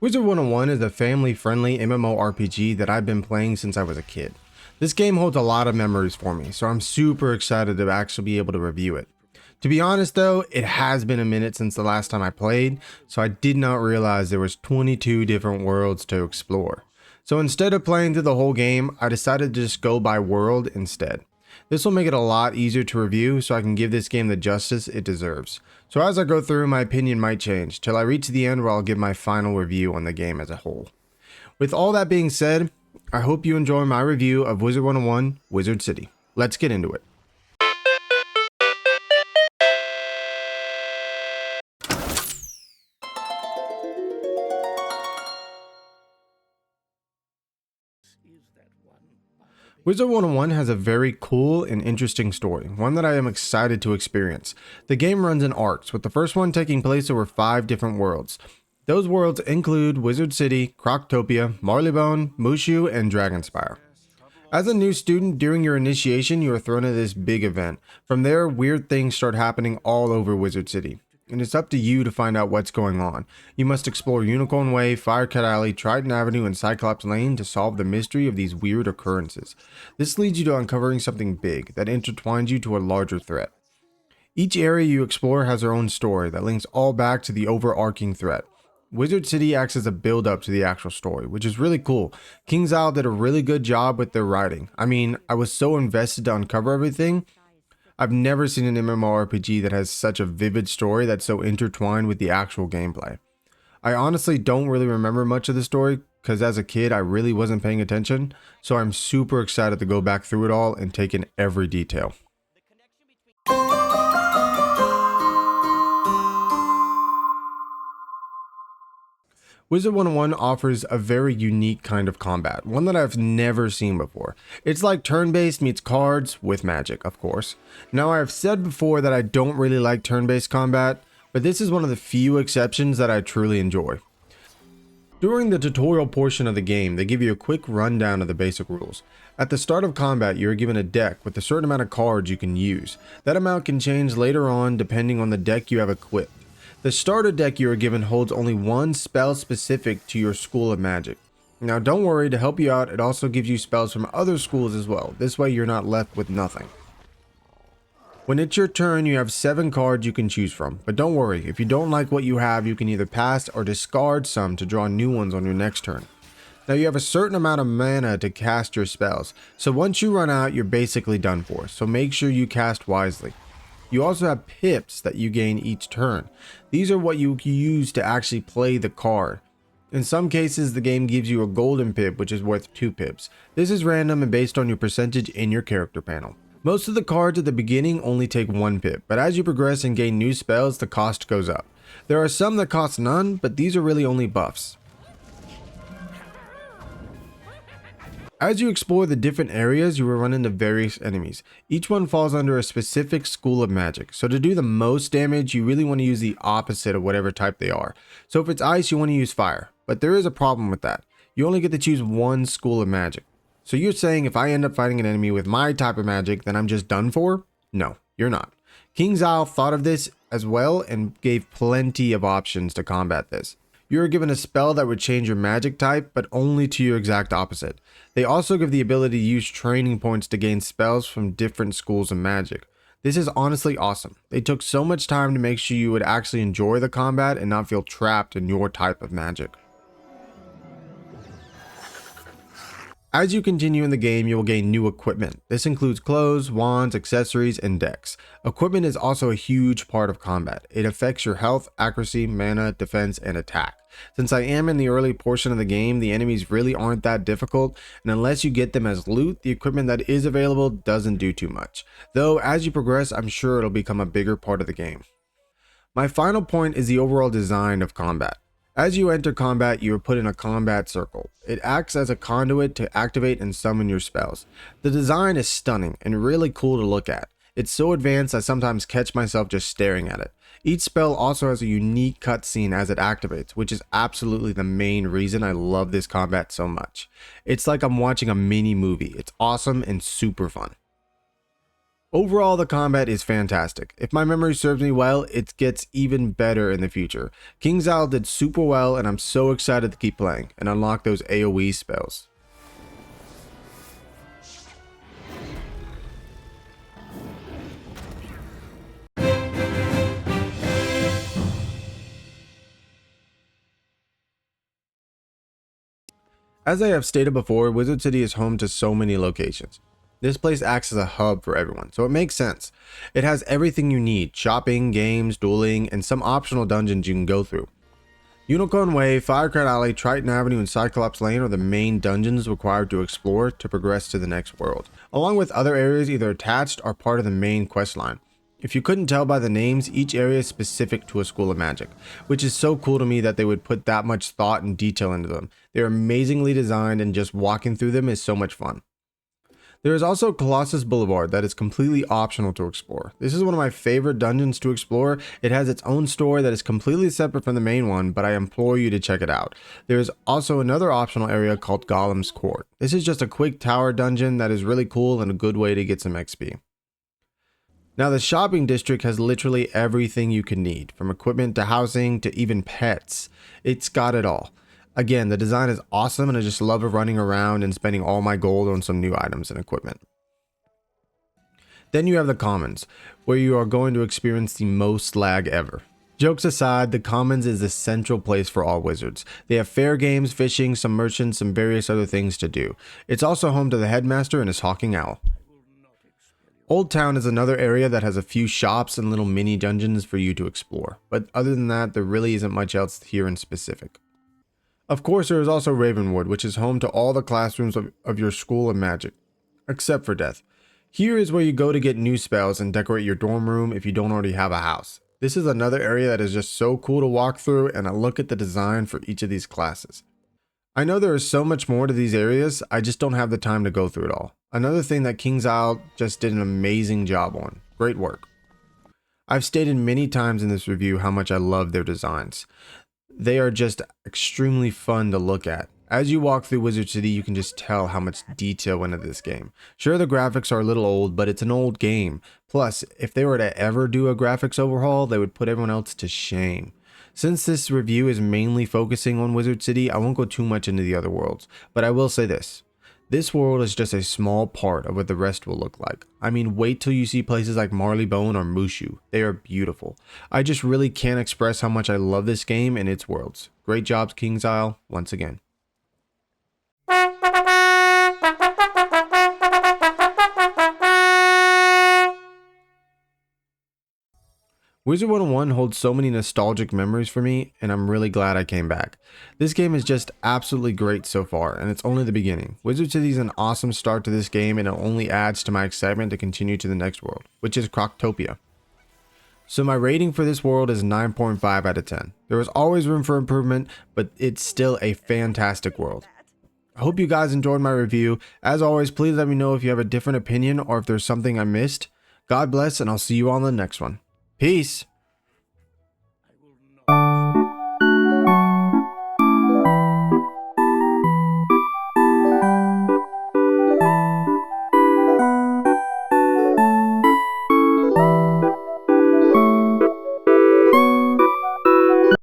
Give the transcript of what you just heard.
Wizard 101 is a family-friendly MMORPG that I've been playing since I was a kid. This game holds a lot of memories for me, so I'm super excited to actually be able to review it. To be honest though, it has been a minute since the last time I played, so I did not realize there was 22 different worlds to explore. So instead of playing through the whole game, I decided to just go by world instead. This will make it a lot easier to review so I can give this game the justice it deserves. So as I go through, my opinion might change, till I reach the end where I'll give my final review on the game as a whole. With all that being said, I hope you enjoy my review of Wizard 101 Wizard City. Let's get into it. Wizard 101 has a very cool and interesting story, one that I am excited to experience. The game runs in arcs, with the first one taking place over 5 different worlds. Those worlds include Wizard City, Croctopia, Marleybone, Mushu, and Dragonspire. As a new student, during your initiation, you are thrown into this big event. From there, weird things start happening all over Wizard City, and it's up to you to find out what's going on. You must explore Unicorn Way, Firecat Alley, Triton Avenue, and Cyclops Lane to solve the mystery of these weird occurrences. This leads you to uncovering something big that intertwines you to a larger threat. Each area you explore has their own story that links all back to the overarching threat. Wizard City acts as a build-up to the actual story, which is really cool. KingsIsle did a really good job with their writing. I was so invested to uncover everything. I've never seen an MMORPG that has such a vivid story that's so intertwined with the actual gameplay. I honestly don't really remember much of the story because as a kid I really wasn't paying attention, so I'm super excited to go back through it all and take in every detail. Wizard 101 offers a very unique kind of combat, one that I've never seen before. It's like turn-based meets cards with magic, of course. Now I've said before that I don't really like turn-based combat, but this is one of the few exceptions that I truly enjoy. During the tutorial portion of the game, they give you a quick rundown of the basic rules. At the start of combat, you are given a deck with a certain amount of cards you can use. That amount can change later on depending on the deck you have equipped. The starter deck you are given holds only one spell specific to your school of magic. Now don't worry, to help you out, it also gives you spells from other schools as well. This way you're not left with nothing. When it's your turn, you have 7 cards you can choose from, but don't worry, if you don't like what you have, you can either pass or discard some to draw new ones on your next turn. Now you have a certain amount of mana to cast your spells, so once you run out, you're basically done for, so make sure you cast wisely. You also have pips that you gain each turn. These are what you use to actually play the card. In some cases, the game gives you a golden pip, which is worth 2 pips. This is random and based on your percentage in your character panel. Most of the cards at the beginning only take 1 pip, but as you progress and gain new spells, the cost goes up. There are some that cost none, but these are really only buffs. As you explore the different areas, you will run into various enemies. Each one falls under a specific school of magic. So to do the most damage, you really want to use the opposite of whatever type they are. So if it's ice, you want to use fire. But there is a problem with that. You only get to choose one school of magic. So you're saying if I end up fighting an enemy with my type of magic, then I'm just done for? No, you're not. KingsIsle thought of this as well and gave plenty of options to combat this. You are given a spell that would change your magic type, but only to your exact opposite. They also give the ability to use training points to gain spells from different schools of magic. This is honestly awesome. They took so much time to make sure you would actually enjoy the combat and not feel trapped in your type of magic. As you continue in the game, you will gain new equipment. This includes clothes, wands, accessories, and decks. Equipment is also a huge part of combat. It affects your health, accuracy, mana, defense, and attack. Since I am in the early portion of the game, the enemies really aren't that difficult, and unless you get them as loot, the equipment that is available doesn't do too much. Though, as you progress, I'm sure it'll become a bigger part of the game. My final point is the overall design of combat. As you enter combat, you are put in a combat circle. It acts as a conduit to activate and summon your spells. The design is stunning and really cool to look at. It's so advanced I sometimes catch myself just staring at it. Each spell also has a unique cutscene as it activates, which is absolutely the main reason I love this combat so much. It's like I'm watching a mini movie. It's awesome and super fun. Overall, the combat is fantastic. If my memory serves me well, it gets even better in the future. KingsIsle did super well, and I'm so excited to keep playing and unlock those AoE spells. As I have stated before, Wizard City is home to so many locations. This place acts as a hub for everyone, so it makes sense. It has everything you need: shopping, games, dueling, and some optional dungeons you can go through. Unicorn Way, Firecrown Alley, Triton Avenue, and Cyclops Lane are the main dungeons required to explore to progress to the next world, along with other areas either attached or part of the main quest line. If you couldn't tell by the names, each area is specific to a school of magic, which is so cool to me that they would put that much thought and detail into them. They're amazingly designed, and just walking through them is so much fun. There is also Colossus Boulevard that is completely optional to explore. This is one of my favorite dungeons to explore. It has its own story that is completely separate from the main one, but I implore you to check it out. There is also another optional area called Golem's Court. This is just a quick tower dungeon that is really cool and a good way to get some XP. Now, the shopping district has literally everything you can need, from equipment to housing to even pets. It's got it all. Again, the design is awesome, and I just love running around and spending all my gold on some new items and equipment. Then you have the Commons, where you are going to experience the most lag ever. Jokes aside, the Commons is the central place for all wizards. They have fair games, fishing, some merchants, and various other things to do. It's also home to the headmaster and his hawking owl. Old Town is another area that has a few shops and little mini dungeons for you to explore, but other than that, there really isn't much else here in specific. Of course, there is also Ravenwood, which is home to all the classrooms of your school of magic, except for Death. Here is where you go to get new spells and decorate your dorm room if you don't already have a house. This is another area that is just so cool to walk through, and I look at the design for each of these classes. I know there is so much more to these areas, I just don't have the time to go through it all. Another thing that KingsIsle just did an amazing job on. Great work. I've stated many times in this review how much I love their designs. They are just extremely fun to look at. As you walk through Wizard City, you can just tell how much detail went into this game. Sure, the graphics are a little old, but it's an old game. Plus, if they were to ever do a graphics overhaul, they would put everyone else to shame. Since this review is mainly focusing on Wizard City, I won't go too much into the other worlds, but I will say this. This world is just a small part of what the rest will look like. I mean, wait till you see places like Marleybone or Mushu. They are beautiful. I just really can't express how much I love this game and its worlds. Great jobs, KingsIsle, once again. Wizard 101 holds so many nostalgic memories for me, and I'm really glad I came back. This game is just absolutely great so far, and it's only the beginning. Wizard City is an awesome start to this game, and it only adds to my excitement to continue to the next world, which is Croctopia. So my rating for this world is 9.5 out of 10. There is always room for improvement, but it's still a fantastic world. I hope you guys enjoyed my review. As always, please let me know if you have a different opinion or if there's something I missed. God bless, and I'll see you on the next one. Peace.